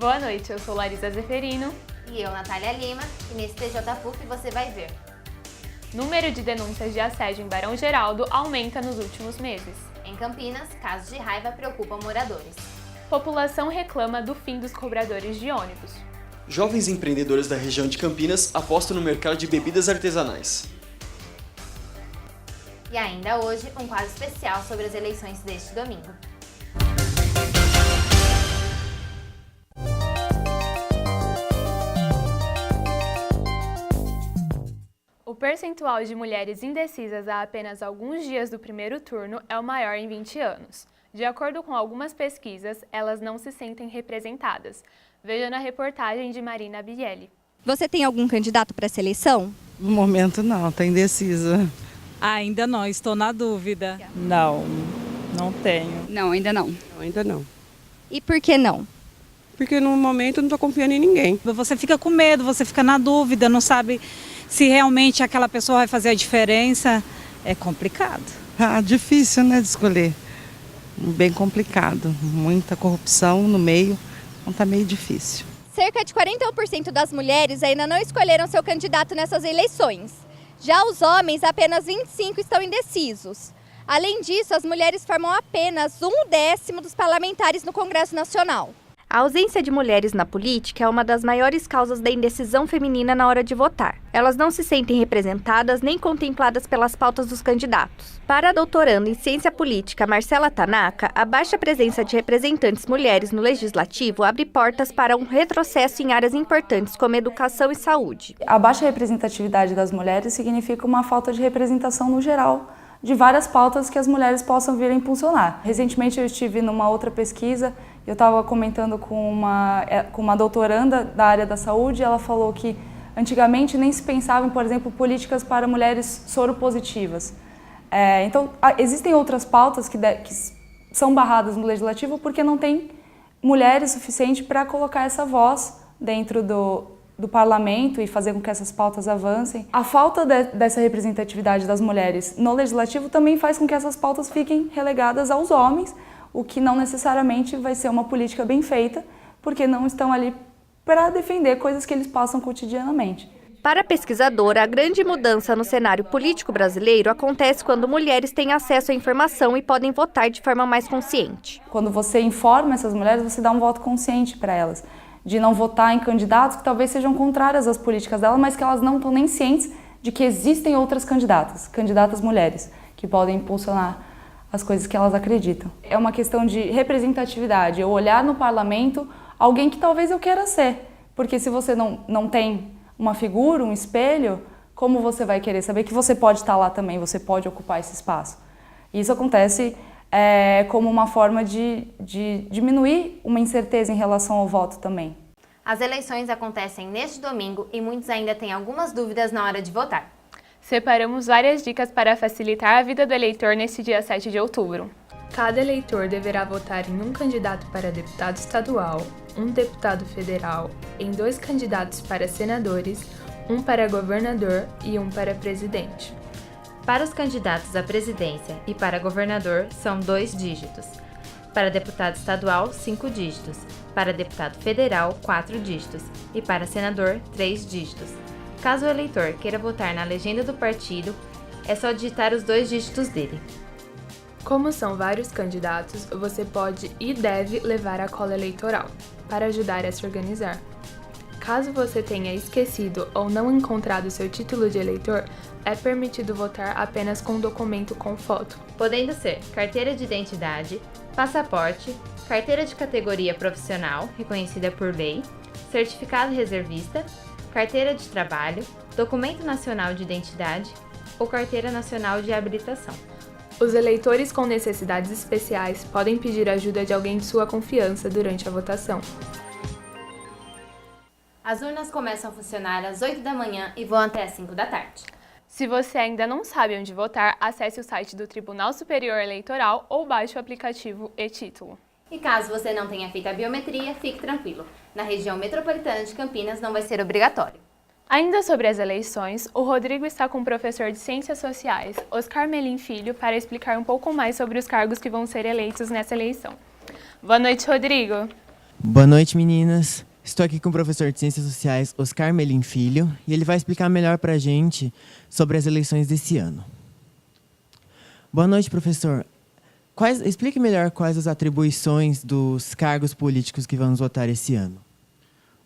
Boa noite, eu sou Larissa Zeferino. E eu, Natália Lima, e nesse TJPUF você vai ver. Número de denúncias de assédio em Barão Geraldo aumenta nos últimos meses. Em Campinas, casos de raiva preocupam moradores. População reclama do fim dos cobradores de ônibus. Jovens empreendedores da região de Campinas apostam no mercado de bebidas artesanais. E ainda hoje, um quadro especial sobre as eleições deste domingo. O percentual de mulheres indecisas há apenas alguns dias do primeiro turno é o maior em 20 anos. De acordo com algumas pesquisas, elas não se sentem representadas. Veja na reportagem de Marina Bielli. Você tem algum candidato para essa eleição? No momento não, está indecisa. Ainda não, estou na dúvida. Não, não tenho. Não, ainda não. Ainda não. E por que não? Porque no momento eu não estou confiando em ninguém. Você fica com medo, você fica na dúvida, não sabe se realmente aquela pessoa vai fazer a diferença. É complicado. Difícil, né, de escolher. Bem complicado. Muita corrupção no meio, então tá meio difícil. Cerca de 41% das mulheres ainda não escolheram seu candidato nessas eleições. Já os homens, apenas 25% estão indecisos. Além disso, as mulheres formam apenas 1/10 dos parlamentares no Congresso Nacional. A ausência de mulheres na política é uma das maiores causas da indecisão feminina na hora de votar. Elas não se sentem representadas nem contempladas pelas pautas dos candidatos. Para a doutoranda em ciência política Marcela Tanaka, a baixa presença de representantes mulheres no legislativo abre portas para um retrocesso em áreas importantes como educação e saúde. A baixa representatividade das mulheres significa uma falta de representação no geral de várias pautas que as mulheres possam vir a impulsionar. Recentemente eu estive numa outra pesquisa, eu estava comentando com uma doutoranda da área da saúde, ela falou que antigamente nem se pensava em, por exemplo, políticas para mulheres soropositivas. Então, existem outras pautas que são barradas no legislativo porque não tem mulheres suficientes para colocar essa voz dentro do parlamento e fazer com que essas pautas avancem. A falta dessa representatividade das mulheres no legislativo também faz com que essas pautas fiquem relegadas aos homens, o que não necessariamente vai ser uma política bem feita, porque não estão ali para defender coisas que eles passam cotidianamente. Para a pesquisadora, a grande mudança no cenário político brasileiro acontece quando mulheres têm acesso à informação e podem votar de forma mais consciente. Quando você informa essas mulheres, você dá um voto consciente para elas, de não votar em candidatos que talvez sejam contrários às políticas dela, mas que elas não estão nem cientes de que existem outras candidatas mulheres, que podem impulsionar as coisas que elas acreditam. É uma questão de representatividade, eu olhar no parlamento alguém que talvez eu queira ser, porque se você não tem uma figura, um espelho, como você vai querer saber que você pode estar lá também, você pode ocupar esse espaço? Isso acontece como uma forma de diminuir uma incerteza em relação ao voto também. As eleições acontecem neste domingo e muitos ainda têm algumas dúvidas na hora de votar. Separamos várias dicas para facilitar a vida do eleitor neste dia 7 de outubro. Cada eleitor deverá votar em um candidato para deputado estadual, um deputado federal, em 2 candidatos para senadores, um para governador e um para presidente. Para os candidatos à presidência e para governador, são 2 dígitos. Para deputado estadual, 5 dígitos. Para deputado federal, 4 dígitos. E para senador, 3 dígitos. Caso o eleitor queira votar na legenda do partido, é só digitar os 2 dígitos dele. Como são vários candidatos, você pode e deve levar a cola eleitoral, para ajudar a se organizar. Caso você tenha esquecido ou não encontrado seu título de eleitor, é permitido votar apenas com um documento com foto, podendo ser carteira de identidade, passaporte, carteira de categoria profissional, reconhecida por lei, certificado reservista, carteira de trabalho, documento nacional de identidade ou carteira nacional de habilitação. Os eleitores com necessidades especiais podem pedir ajuda de alguém de sua confiança durante a votação. As urnas começam a funcionar às 8 da manhã e vão até às 5 da tarde. Se você ainda não sabe onde votar, acesse o site do Tribunal Superior Eleitoral ou baixe o aplicativo e-Título. E caso você não tenha feito a biometria, fique tranquilo. Na região metropolitana de Campinas não vai ser obrigatório. Ainda sobre as eleições, o Rodrigo está com o professor de Ciências Sociais, Oscar Melim Filho, para explicar um pouco mais sobre os cargos que vão ser eleitos nessa eleição. Boa noite, Rodrigo. Boa noite, meninas. Estou aqui com o professor de Ciências Sociais, Oscar Melim Filho, e ele vai explicar melhor para a gente sobre as eleições desse ano. Boa noite, professor. Explique melhor quais as atribuições dos cargos políticos que vamos votar esse ano.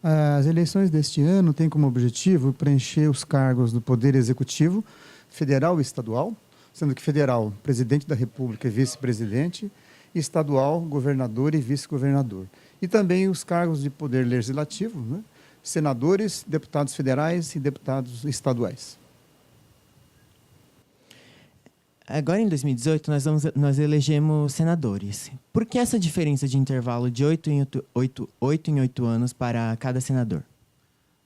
As eleições deste ano têm como objetivo preencher os cargos do Poder Executivo, federal e estadual, sendo que federal, presidente da República e vice-presidente, e estadual, governador e vice-governador. E também os cargos de Poder Legislativo, né? Senadores, deputados federais e deputados estaduais. Agora, em 2018, nós elegemos senadores. Por que essa diferença de intervalo de 8 em 8 anos para cada senador?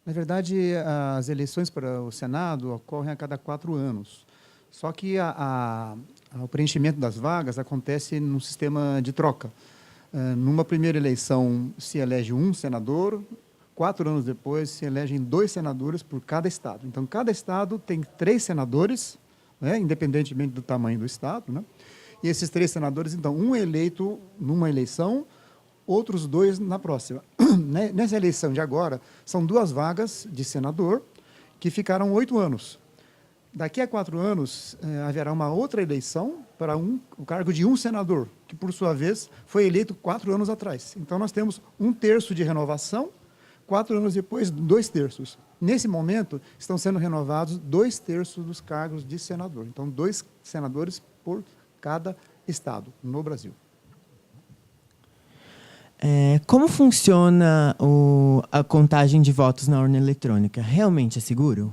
Na verdade, as eleições para o Senado ocorrem a cada 4 anos. Só que o preenchimento das vagas acontece num sistema de troca. Numa primeira eleição se elege um senador, 4 anos depois se elegem 2 senadores por cada estado. Então, cada estado tem 3 senadores, né, independentemente do tamanho do estado, né? E esses 3 senadores, então, um eleito numa eleição, outros 2 na próxima. Nessa eleição de agora, são 2 vagas de senador que ficaram 8 anos. Daqui a 4 anos, haverá uma outra eleição para o cargo de um senador, que, por sua vez, foi eleito 4 anos atrás. Então, nós temos 1/3 de renovação, 4 anos depois, 2/3. Nesse momento, estão sendo renovados 2/3 dos cargos de senador. Então, 2 senadores por cada estado no Brasil. Como funciona a contagem de votos na urna eletrônica? Realmente é seguro?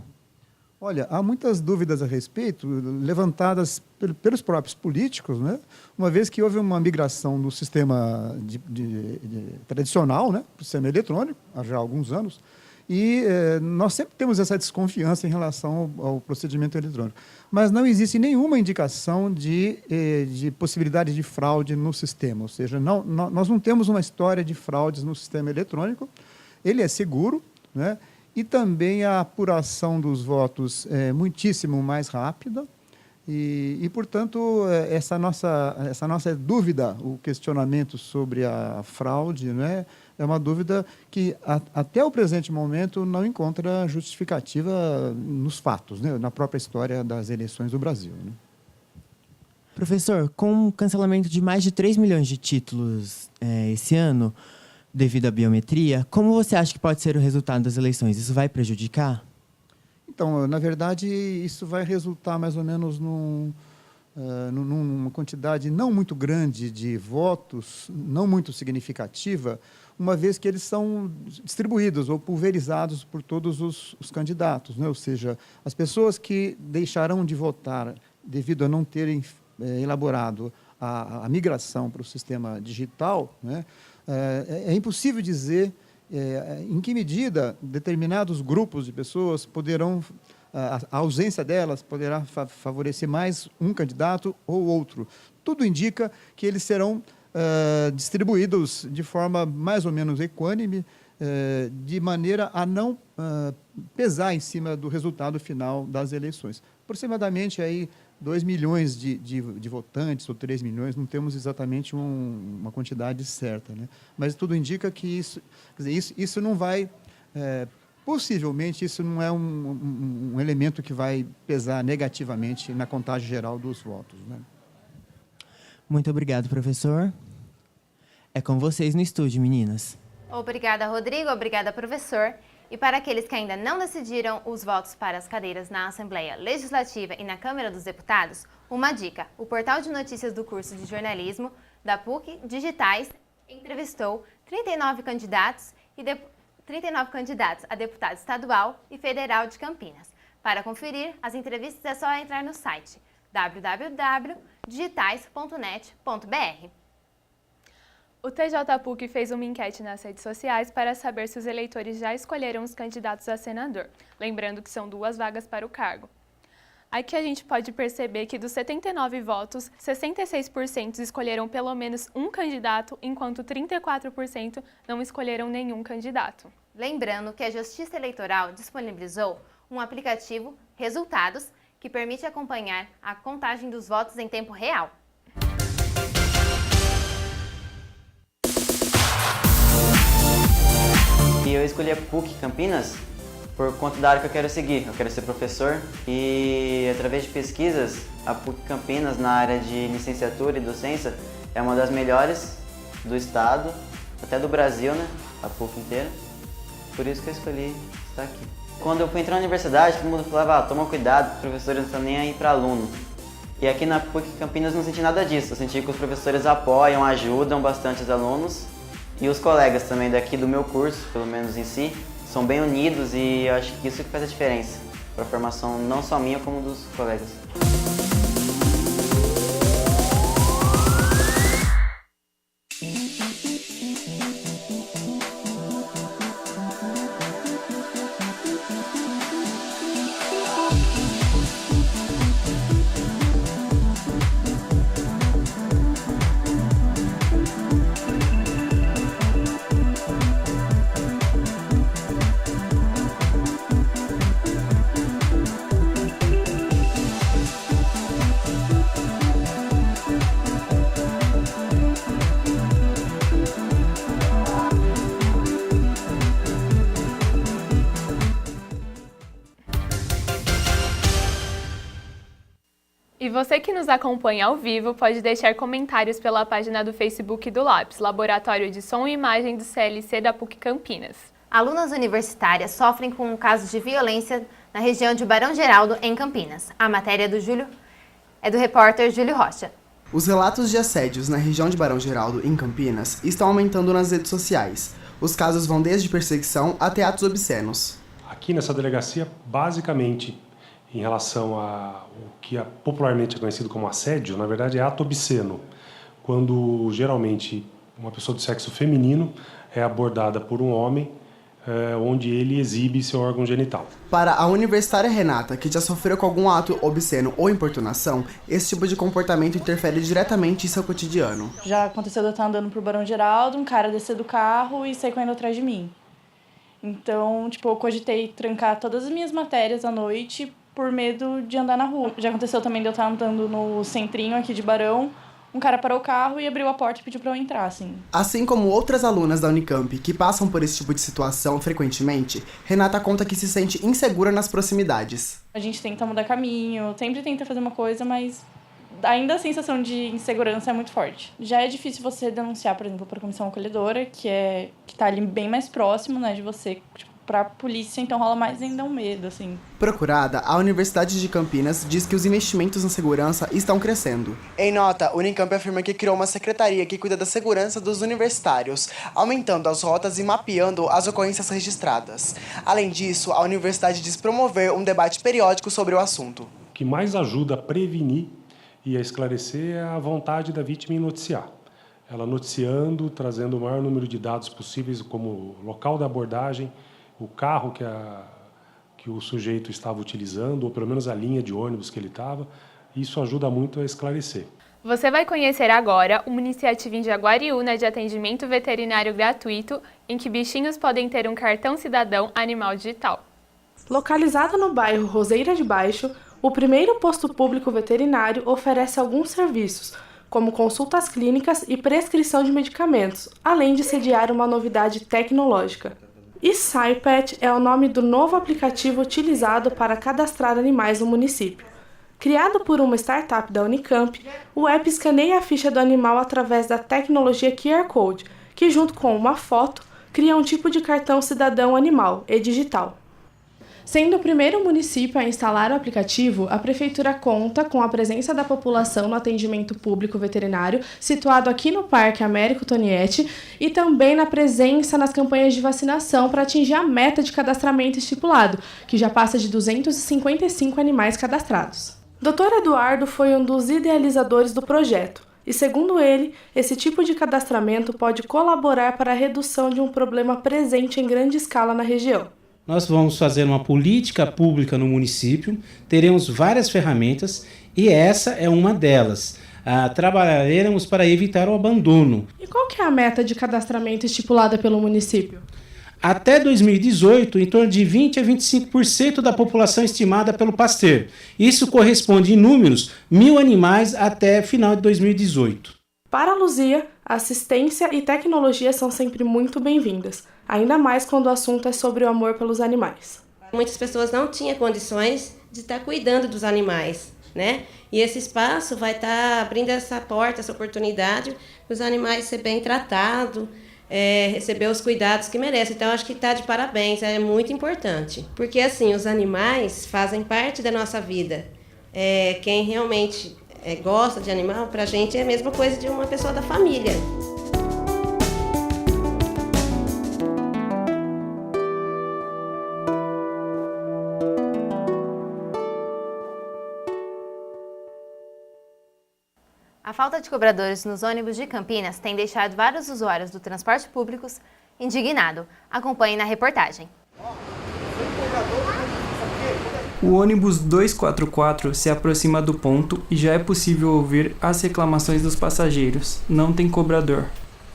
Olha, há muitas dúvidas a respeito, levantadas pelos próprios políticos, né? Uma vez que houve uma migração do sistema tradicional, né, para o sistema eletrônico, há já alguns anos, e nós sempre temos essa desconfiança em relação ao procedimento eletrônico. Mas não existe nenhuma indicação de possibilidade de fraude no sistema, ou seja, nós não temos uma história de fraudes no sistema eletrônico, ele é seguro, né? E também a apuração dos votos é muitíssimo mais rápida e portanto, essa nossa dúvida, o questionamento sobre a fraude, né, é uma dúvida que, até o presente momento, não encontra justificativa nos fatos, né, na própria história das eleições do Brasil, né. Professor, com o cancelamento de mais de 3 milhões de títulos esse ano, devido à biometria, como você acha que pode ser o resultado das eleições? Isso vai prejudicar? Então, na verdade, isso vai resultar mais ou menos numa quantidade não muito grande de votos, não muito significativa, uma vez que eles são distribuídos ou pulverizados por todos os candidatos, né? Ou seja, as pessoas que deixarão de votar devido a não terem elaborado a migração para o sistema digital, né? É impossível dizer em que medida determinados grupos de pessoas poderão, a ausência delas poderá favorecer mais um candidato ou outro. Tudo indica que eles serão distribuídos de forma mais ou menos equânime, de maneira a não pesar em cima do resultado final das eleições. Aproximadamente aí 2 milhões de votantes, ou 3 milhões, não temos exatamente uma quantidade certa, né? Mas tudo indica que isso, quer dizer, isso não vai, possivelmente, isso não é um elemento que vai pesar negativamente na contagem geral dos votos, né? Muito obrigado, professor. É com vocês no estúdio, meninas. Obrigada, Rodrigo. Obrigada, professor. E para aqueles que ainda não decidiram os votos para as cadeiras na Assembleia Legislativa e na Câmara dos Deputados, uma dica: o portal de notícias do curso de jornalismo da PUC Digitais entrevistou 39 candidatos a deputado estadual e federal de Campinas. Para conferir as entrevistas é só entrar no site www.digitais.net.br. O TJ PUC fez uma enquete nas redes sociais para saber se os eleitores já escolheram os candidatos a senador, lembrando que são 2 vagas para o cargo. Aqui a gente pode perceber que dos 79 votos, 66% escolheram pelo menos um candidato, enquanto 34% não escolheram nenhum candidato. Lembrando que a Justiça Eleitoral disponibilizou um aplicativo Resultados, que permite acompanhar a contagem dos votos em tempo real. eu escolhi a PUC Campinas por conta da área que eu quero seguir. Eu quero ser professor e, através de pesquisas, a PUC Campinas, na área de licenciatura e docência, é uma das melhores do estado, até do Brasil, né? A PUC inteira. Por isso que eu escolhi estar aqui. Quando eu fui entrar na universidade, todo mundo falava, toma cuidado, os professores não estão nem aí para aluno. E aqui na PUC Campinas não senti nada disso. Eu senti que os professores apoiam, ajudam bastante os alunos. E os colegas também daqui do meu curso, pelo menos em si, são bem unidos e eu acho que isso que faz a diferença para a formação não só minha, como dos colegas. E você que nos acompanha ao vivo pode deixar comentários pela página do Facebook do LAPS, Laboratório de Som e Imagem do CLC da PUC Campinas. Alunas universitárias sofrem com casos de violência na região de Barão Geraldo, em Campinas. A matéria é do repórter Júlio Rocha. Os relatos de assédios na região de Barão Geraldo, em Campinas, estão aumentando nas redes sociais. Os casos vão desde perseguição até atos obscenos. Aqui nessa delegacia, basicamente, em relação ao que popularmente é conhecido como assédio, na verdade é ato obsceno, quando geralmente uma pessoa do sexo feminino é abordada por um homem, onde ele exibe seu órgão genital. Para a universitária Renata, que já sofreu com algum ato obsceno ou importunação, esse tipo de comportamento interfere diretamente em seu cotidiano. Já aconteceu de eu estar andando por Barão Geraldo, um cara descer do carro e sair correndo atrás de mim. Então, eu cogitei trancar todas as minhas matérias à noite por medo de andar na rua. Já aconteceu também de eu estar andando no centrinho aqui de Barão, um cara parou o carro e abriu a porta e pediu para eu entrar, assim. Assim como outras alunas da Unicamp que passam por esse tipo de situação frequentemente, Renata conta que se sente insegura nas proximidades. A gente tenta mudar caminho, sempre tenta fazer uma coisa, mas ainda a sensação de insegurança é muito forte. Já é difícil você denunciar, por exemplo, para a comissão acolhedora, que tá ali bem mais próximo, né, de você, para a polícia, então rola mais ainda um medo, assim. Procurada, a Universidade de Campinas diz que os investimentos na segurança estão crescendo. Em nota, a Unicamp afirma que criou uma secretaria que cuida da segurança dos universitários, aumentando as rotas e mapeando as ocorrências registradas. Além disso, a universidade diz promover um debate periódico sobre o assunto. O que mais ajuda a prevenir e a esclarecer é a vontade da vítima em noticiar. Ela noticiando, trazendo o maior número de dados possíveis, como o local da abordagem, o carro que o sujeito estava utilizando, ou pelo menos a linha de ônibus que ele estava, isso ajuda muito a esclarecer. Você vai conhecer agora uma iniciativa em Jaguariúna de atendimento veterinário gratuito, em que bichinhos podem ter um cartão cidadão animal digital. Localizado no bairro Roseira de Baixo, o primeiro posto público veterinário oferece alguns serviços, como consultas clínicas e prescrição de medicamentos, além de sediar uma novidade tecnológica. eSciPet é o nome do novo aplicativo utilizado para cadastrar animais no município. Criado por uma startup da Unicamp, o app escaneia a ficha do animal através da tecnologia QR Code, que junto com uma foto, cria um tipo de cartão cidadão animal e digital. Sendo o primeiro município a instalar o aplicativo, a Prefeitura conta com a presença da população no atendimento público veterinário, situado aqui no Parque Américo Tonietti, e também na presença nas campanhas de vacinação para atingir a meta de cadastramento estipulado, que já passa de 255 animais cadastrados. Dr. Eduardo foi um dos idealizadores do projeto, e segundo ele, esse tipo de cadastramento pode colaborar para a redução de um problema presente em grande escala na região. Nós vamos fazer uma política pública no município, teremos várias ferramentas e essa é uma delas. Trabalharemos para evitar o abandono. E qual que é a meta de cadastramento estipulada pelo município? Até 2018, em torno de 20% a 25% da população estimada pelo Pasteur. Isso corresponde em números 1.000 animais até final de 2018. Para a Luzia, assistência e tecnologia são sempre muito bem-vindas, ainda mais quando o assunto é sobre o amor pelos animais. Muitas pessoas não tinham condições de estar cuidando dos animais, né? E esse espaço vai estar abrindo essa porta, essa oportunidade para os animais ser bem tratados, receber os cuidados que merecem. Então, acho que está de parabéns, é muito importante. Porque, assim, os animais fazem parte da nossa vida. Quem realmente gosta de animal, pra gente é a mesma coisa de uma pessoa da família. A falta de cobradores nos ônibus de Campinas tem deixado vários usuários do transporte público indignados. Acompanhe na reportagem. O ônibus 244 se aproxima do ponto e já é possível ouvir as reclamações dos passageiros. Não tem cobrador.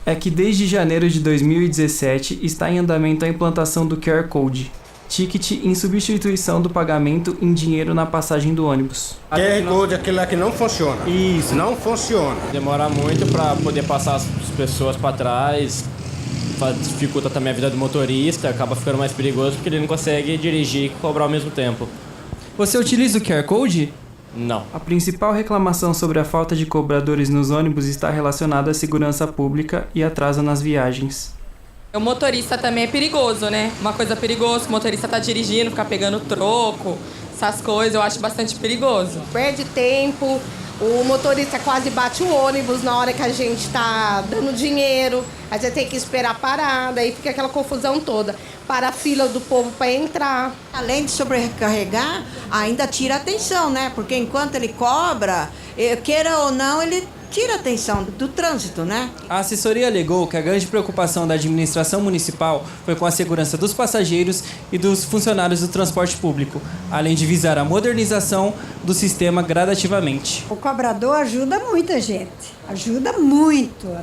É que desde janeiro de 2017 está em andamento a implantação do QR Code, ticket em substituição do pagamento em dinheiro na passagem do ônibus. QR Code é aquele lá que não funciona. Isso. Não funciona. Demora muito para poder passar as pessoas para trás. Dificulta também a vida do motorista, acaba ficando mais perigoso porque ele não consegue dirigir e cobrar ao mesmo tempo. Você utiliza o QR Code? Não. A principal reclamação sobre a falta de cobradores nos ônibus está relacionada à segurança pública e atraso nas viagens. O motorista também é perigoso, né? Uma coisa perigosa, o motorista tá dirigindo, ficar pegando troco, essas coisas, eu acho bastante perigoso. Perde tempo, o motorista quase bate o ônibus na hora que a gente tá dando dinheiro, a gente tem que esperar a parada, aí fica aquela confusão toda. Para a fila do povo para entrar. Além de sobrecarregar, ainda tira a atenção, né? Porque enquanto ele cobra, queira ou não, ele tira a atenção do trânsito, né? A assessoria alegou que a grande preocupação da administração municipal foi com a segurança dos passageiros e dos funcionários do transporte público, além de visar a modernização do sistema gradativamente. O cobrador ajuda muita gente, ajuda muito.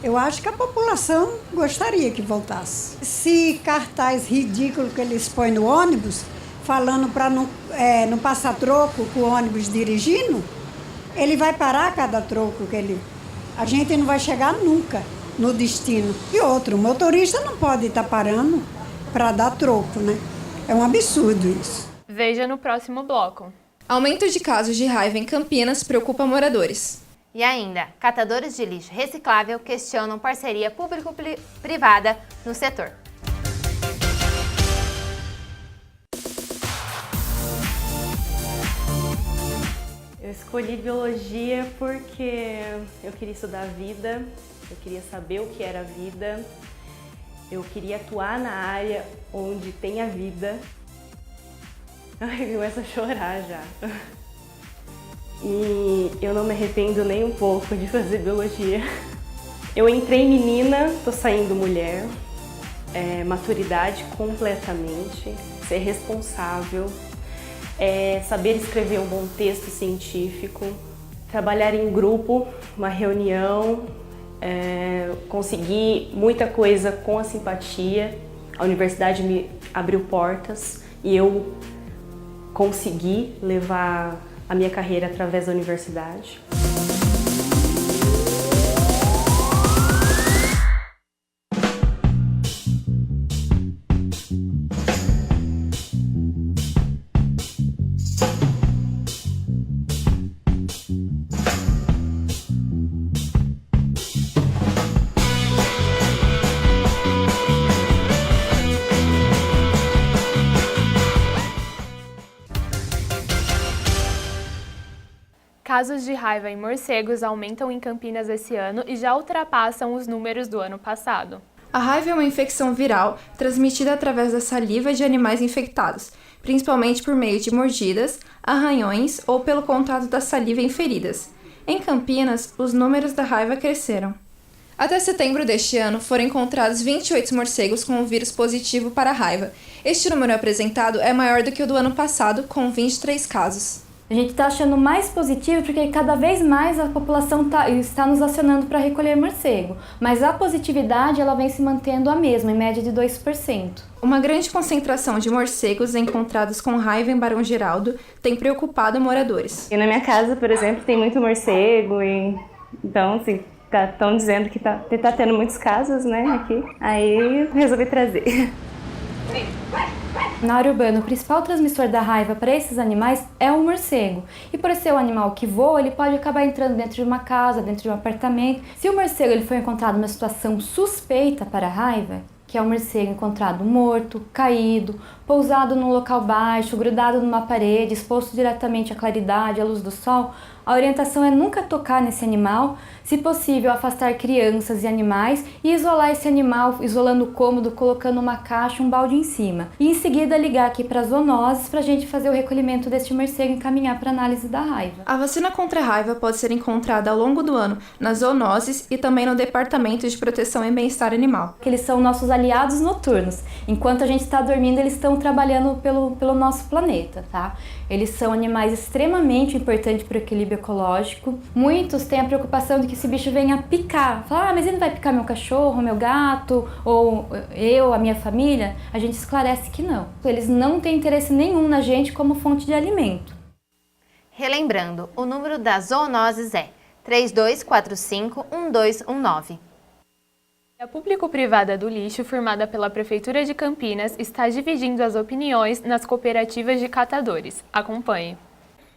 Eu acho que a população gostaria que voltasse. Se cartaz ridículo que eles põem no ônibus, falando para não passar troco com o ônibus dirigindo, ele vai parar cada troco que ele... A gente não vai chegar nunca no destino. E outro, o motorista não pode estar parando para dar troco, né? É um absurdo isso. Veja no próximo bloco. Aumento de casos de raiva em Campinas preocupa moradores. E ainda, catadores de lixo reciclável questionam parceria público-privada no setor. Eu escolhi biologia porque eu queria estudar a vida, eu queria saber o que era a vida, eu queria atuar na área onde tem a vida. Ai, eu começo a chorar já. E eu não me arrependo nem um pouco de fazer biologia. Eu entrei menina, tô saindo mulher, maturidade completamente, ser responsável, saber escrever um bom texto científico, trabalhar em grupo, uma reunião, conseguir muita coisa com a simpatia. A universidade me abriu portas e eu consegui levar a minha carreira através da universidade. Casos de raiva em morcegos aumentam em Campinas esse ano e já ultrapassam os números do ano passado. A raiva é uma infecção viral transmitida através da saliva de animais infectados, principalmente por meio de mordidas, arranhões ou pelo contato da saliva em feridas. Em Campinas, os números da raiva cresceram. Até setembro deste ano, foram encontrados 28 morcegos com o vírus positivo para a raiva. Este número apresentado é maior do que o do ano passado, com 23 casos. A gente está achando mais positivo porque cada vez mais a população está nos acionando para recolher morcego, mas a positividade ela vem se mantendo a mesma, em média de 2%. Uma grande concentração de morcegos encontrados com raiva em Barão Geraldo tem preocupado moradores. E na minha casa, por exemplo, tem muito morcego, então assim, Estão dizendo que tá tendo muitos casos, né, aqui. Aí resolvi trazer. Na área urbana, o principal transmissor da raiva para esses animais é o morcego. E por ser um animal que voa, ele pode acabar entrando dentro de uma casa, dentro de um apartamento. Se o morcego ele for encontrado numa situação suspeita para a raiva, que é um morcego encontrado morto, caído, pousado num local baixo, grudado numa parede, exposto diretamente à claridade, à luz do sol, a orientação é nunca tocar nesse animal, se possível afastar crianças e animais e isolar esse animal, isolando o cômodo, colocando uma caixa, um balde em cima. E em seguida ligar aqui para as zoonoses para a gente fazer o recolhimento deste morcego e encaminhar para análise da raiva. A vacina contra a raiva pode ser encontrada ao longo do ano nas zoonoses e também no Departamento de Proteção e Bem-Estar Animal. Eles são nossos aliados noturnos. Enquanto a gente está dormindo, eles estão trabalhando pelo nosso planeta, tá? Eles são animais extremamente importantes para o equilíbrio ecológico. Muitos têm a preocupação de que esse bicho venha picar. Fala, mas ele não vai picar meu cachorro, meu gato, ou eu, a minha família? A gente esclarece que não. Eles não têm interesse nenhum na gente como fonte de alimento. Relembrando, o número das zoonoses é 3245-1219. A público-privada do lixo, formada pela Prefeitura de Campinas, está dividindo as opiniões nas cooperativas de catadores. Acompanhe.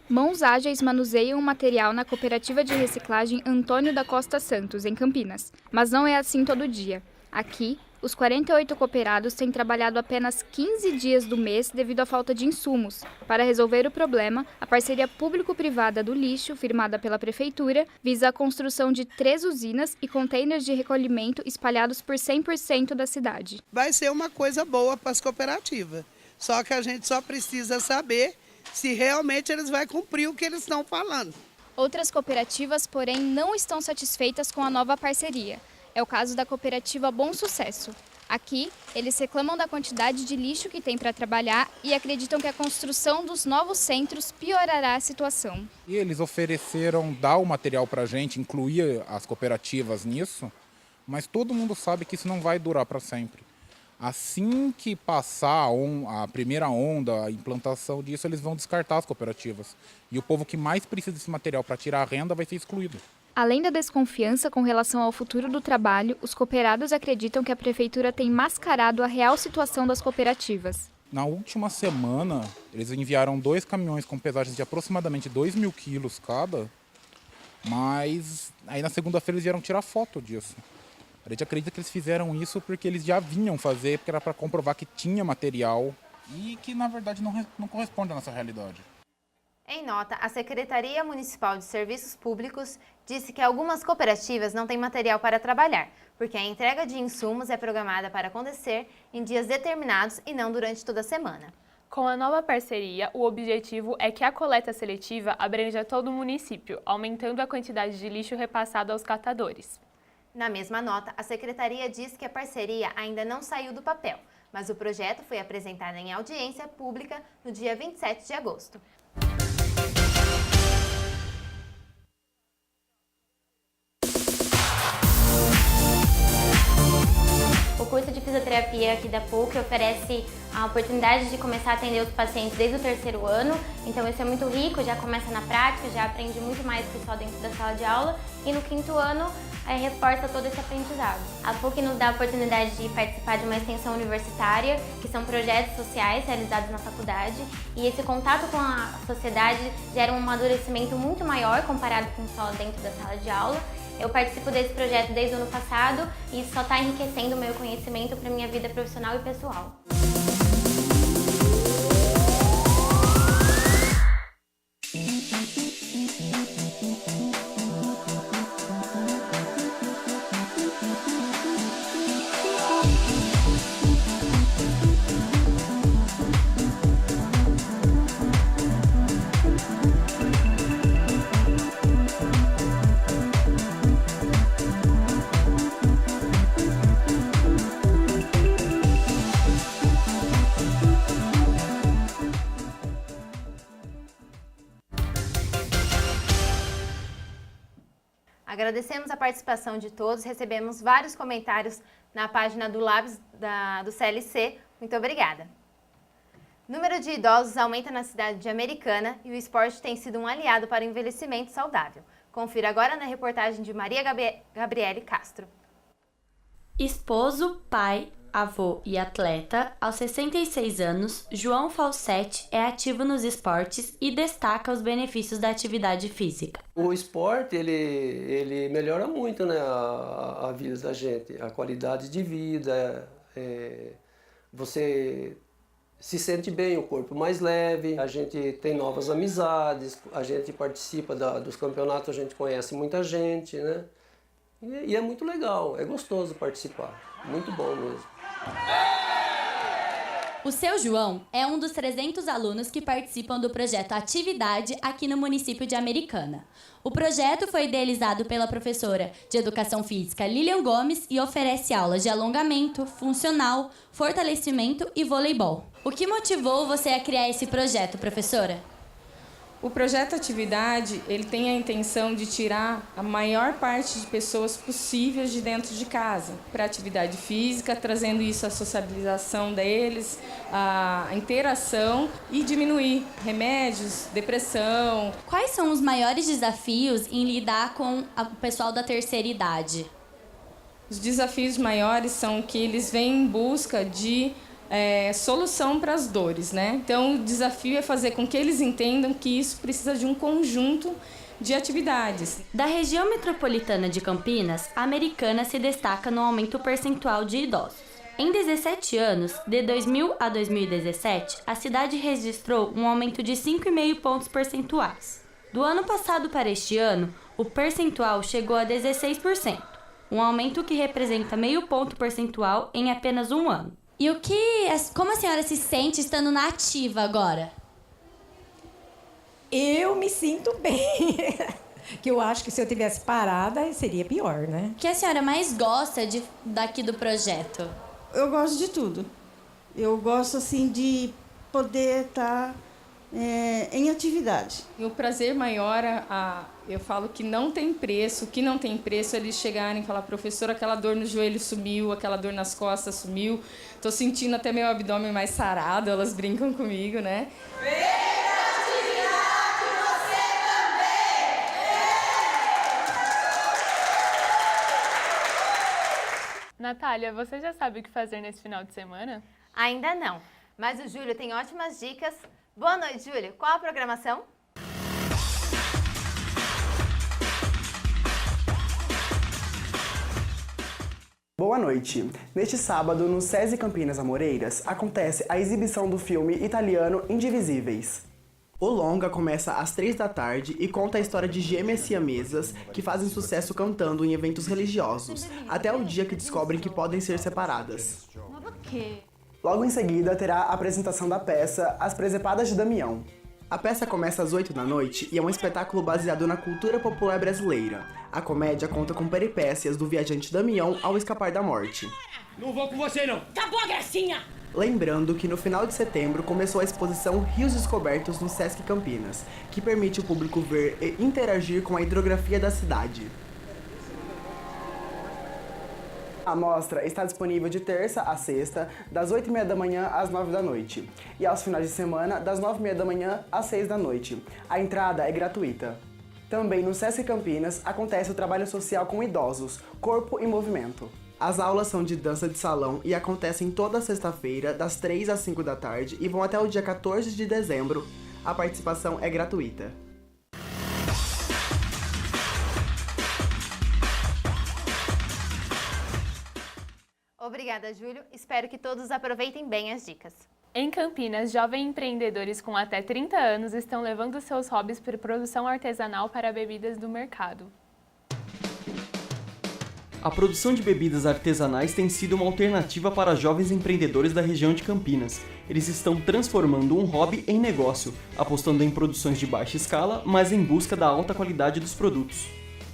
Mãos ágeis manuseiam o material na cooperativa de reciclagem Antônio da Costa Santos, em Campinas. Mas não é assim todo dia. Aqui, os 48 cooperados têm trabalhado apenas 15 dias do mês devido à falta de insumos. Para resolver o problema, a parceria público-privada do lixo, firmada pela Prefeitura, visa a construção de 3 usinas e containers de recolhimento espalhados por 100% da cidade. Vai ser uma coisa boa para as cooperativas, só que a gente só precisa saber se realmente eles vão cumprir o que eles estão falando. Outras cooperativas, porém, não estão satisfeitas com a nova parceria. É o caso da cooperativa Bom Sucesso. Aqui, eles reclamam da quantidade de lixo que tem para trabalhar e acreditam que a construção dos novos centros piorará a situação. E eles ofereceram dar o material para a gente, incluir as cooperativas nisso, mas todo mundo sabe que isso não vai durar para sempre. Assim que passar a primeira onda, a implantação disso, eles vão descartar as cooperativas. E o povo que mais precisa desse material para tirar a renda vai ser excluído. Além da desconfiança com relação ao futuro do trabalho, os cooperados acreditam que a Prefeitura tem mascarado a real situação das cooperativas. Na última semana, eles enviaram 2 caminhões com pesagens de aproximadamente 2.000 quilos cada, mas aí na segunda-feira eles vieram tirar foto disso. A gente acredita que eles fizeram isso porque eles já vinham fazer, porque era para comprovar que tinha material e que, na verdade, não corresponde à nossa realidade. Em nota, a Secretaria Municipal de Serviços Públicos disse que algumas cooperativas não têm material para trabalhar, porque a entrega de insumos é programada para acontecer em dias determinados e não durante toda a semana. Com a nova parceria, o objetivo é que a coleta seletiva abranja todo o município, aumentando a quantidade de lixo repassado aos catadores. Na mesma nota, a Secretaria diz que a parceria ainda não saiu do papel, mas o projeto foi apresentado em audiência pública no dia 27 de agosto. O curso de fisioterapia aqui da PUC oferece a oportunidade de começar a atender os pacientes desde o 3º ano, então isso é muito rico, já começa na prática, já aprende muito mais que só dentro da sala de aula, e no 5º ano reforça todo esse aprendizado. A PUC nos dá a oportunidade de participar de uma extensão universitária, que são projetos sociais realizados na faculdade, e esse contato com a sociedade gera um amadurecimento muito maior comparado com só dentro da sala de aula. Eu participo desse projeto desde o ano passado e isso só está enriquecendo o meu conhecimento para a minha vida profissional e pessoal. Agradecemos a participação de todos, recebemos vários comentários na página do Labs do CLC. Muito obrigada. O número de idosos aumenta na cidade de Americana e o esporte tem sido um aliado para o envelhecimento saudável. Confira agora na reportagem de Maria Gabriele Castro. Esposo, pai, avô e atleta, aos 66 anos, João Falsetti é ativo nos esportes e destaca os benefícios da atividade física. O esporte, ele melhora muito, né, a vida da gente, a qualidade de vida, você se sente bem, o corpo mais leve, a gente tem novas amizades, a gente participa dos campeonatos, a gente conhece muita gente, né? E é muito legal, é gostoso participar, muito bom mesmo. O seu João é um dos 300 alunos que participam do projeto Atividade aqui no município de Americana. O projeto foi idealizado pela professora de Educação Física Lilian Gomes e oferece aulas de alongamento, funcional, fortalecimento e voleibol. O que motivou você a criar esse projeto, professora? O projeto Atividade, ele tem a intenção de tirar a maior parte de pessoas possíveis de dentro de casa para a atividade física, trazendo isso à sociabilização deles, a interação e diminuir remédios, depressão. Quais são os maiores desafios em lidar com o pessoal da terceira idade? Os desafios maiores são que eles vêm em busca de solução para as dores, né? Então, o desafio é fazer com que eles entendam que isso precisa de um conjunto de atividades. Da região metropolitana de Campinas, a Americana se destaca no aumento percentual de idosos. Em 17 anos, de 2000 a 2017, a cidade registrou um aumento de 5,5 pontos percentuais. Do ano passado para este ano, o percentual chegou a 16%, um aumento que representa meio ponto percentual em apenas um ano. E como a senhora se sente estando na ativa agora? Eu me sinto bem. Que eu acho que se eu tivesse parada, seria pior, né? O que a senhora mais gosta daqui do projeto? Eu gosto de tudo. Eu gosto, assim, de poder estar em atividade. O prazer maior, eu falo que não tem preço. O que não tem preço é eles chegarem e falar: professora, aquela dor no joelho sumiu, aquela dor nas costas sumiu. Tô sentindo até meu abdômen mais sarado, elas brincam comigo, né? Natália, você já sabe o que fazer nesse final de semana? Ainda não, mas o Júlio tem ótimas dicas. Boa noite, Júlio. Qual a programação? Boa noite. Neste sábado, no SESI Campinas Amoreiras, acontece a exibição do filme italiano Indivisíveis. O longa começa às 3 da tarde e conta a história de gêmeas siamesas que fazem sucesso cantando em eventos religiosos, até o dia que descobrem que podem ser separadas. Logo em seguida, terá a apresentação da peça As Presepadas de Damião. A peça começa às 8 da noite e é um espetáculo baseado na cultura popular brasileira. A comédia conta com peripécias do viajante Damião ao escapar da morte. Não vou com você, não! Acabou a gracinha! Lembrando que no final de setembro começou a exposição Rios Descobertos no Sesc Campinas, que permite o público ver e interagir com a hidrografia da cidade. A mostra está disponível de terça a sexta, das 8h30 da manhã às 9 da noite, e aos finais de semana, das 9h30 da manhã às 6 da noite. A entrada é gratuita. Também no Sesc Campinas acontece o trabalho social com idosos, Corpo em Movimento. As aulas são de dança de salão e acontecem toda sexta-feira, das 3 às 5 da tarde, e vão até o dia 14 de dezembro. A participação é gratuita. Obrigada, Júlio. Espero que todos aproveitem bem as dicas. Em Campinas, jovens empreendedores com até 30 anos estão levando seus hobbies para produção artesanal para bebidas do mercado. A produção de bebidas artesanais tem sido uma alternativa para jovens empreendedores da região de Campinas. Eles estão transformando um hobby em negócio, apostando em produções de baixa escala, mas em busca da alta qualidade dos produtos.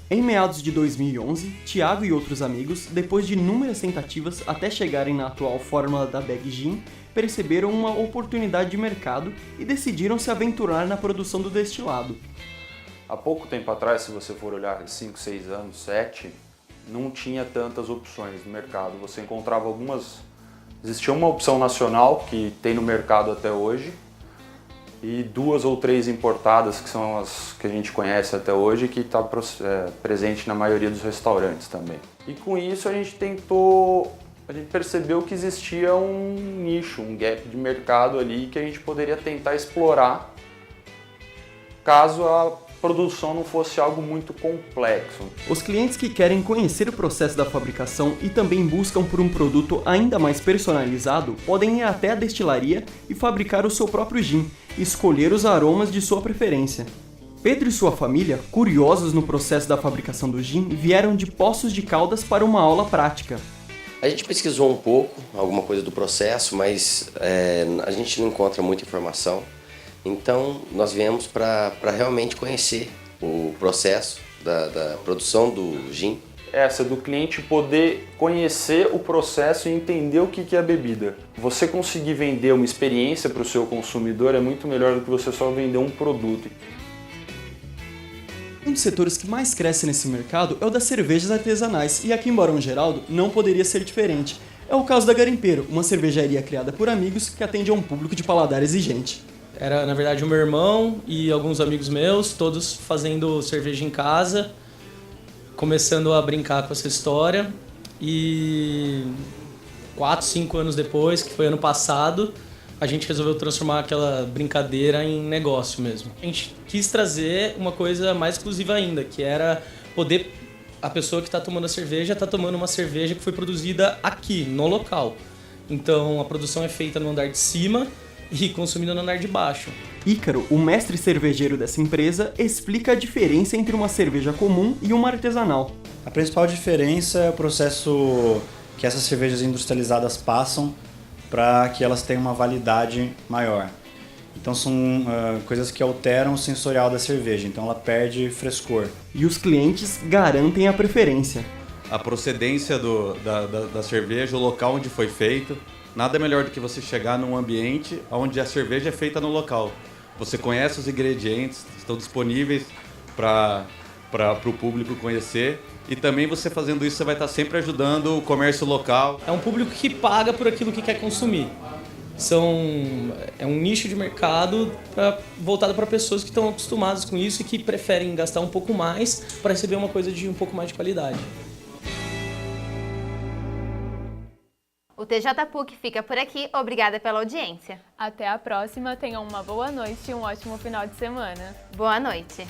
Em meados de 2011, Thiago e outros amigos, depois de inúmeras tentativas até chegarem na atual fórmula da Bag Gin, perceberam uma oportunidade de mercado e decidiram se aventurar na produção do destilado. Há pouco tempo atrás, se você for olhar 5, 6 anos, 7, não tinha tantas opções no mercado. Você encontrava algumas... Existia uma opção nacional que tem no mercado até hoje, e 2 ou 3 importadas, que são as que a gente conhece até hoje, que está presente na maioria dos restaurantes também. E com isso a gente percebeu que existia um nicho, um gap de mercado ali que a gente poderia tentar explorar caso a produção não fosse algo muito complexo. Os clientes que querem conhecer o processo da fabricação e também buscam por um produto ainda mais personalizado podem ir até a destilaria e fabricar o seu próprio gin e escolher os aromas de sua preferência. Pedro e sua família, curiosos no processo da fabricação do gin, vieram de Poços de Caldas para uma aula prática. A gente pesquisou um pouco, alguma coisa do processo, mas a gente não encontra muita informação. Então, nós viemos para realmente conhecer o processo da produção do gin. Essa do cliente poder conhecer o processo e entender o que é a bebida. Você conseguir vender uma experiência para o seu consumidor é muito melhor do que você só vender um produto. Um dos setores que mais cresce nesse mercado é o das cervejas artesanais, e aqui em Barão Geraldo não poderia ser diferente. É o caso da Garimpeiro, uma cervejaria criada por amigos que atende a um público de paladar exigente. Era, na verdade, o meu irmão e alguns amigos meus, todos fazendo cerveja em casa, começando a brincar com essa história. E 4, 5 anos depois, que foi ano passado, a gente resolveu transformar aquela brincadeira em negócio mesmo. A gente quis trazer uma coisa mais exclusiva ainda, que era poder... A pessoa que está tomando a cerveja está tomando uma cerveja que foi produzida aqui, no local. Então, a produção é feita no andar de cima e consumida no andar de baixo. Ícaro, o mestre cervejeiro dessa empresa, explica a diferença entre uma cerveja comum e uma artesanal. A principal diferença é o processo que essas cervejas industrializadas passam para que elas tenham uma validade maior. Então são coisas que alteram o sensorial da cerveja, então ela perde frescor. E os clientes garantem a preferência. A procedência da cerveja, o local onde foi feito. Nada melhor do que você chegar num ambiente onde a cerveja é feita no local. Você conhece os ingredientes, estão disponíveis para o público conhecer. E também você fazendo isso, você vai estar sempre ajudando o comércio local. É um público que paga por aquilo que quer consumir. É um nicho de mercado voltado para pessoas que estão acostumadas com isso e que preferem gastar um pouco mais para receber uma coisa de um pouco mais de qualidade. O TJ PUC fica por aqui. Obrigada pela audiência. Até a próxima. Tenham uma boa noite e um ótimo final de semana. Boa noite.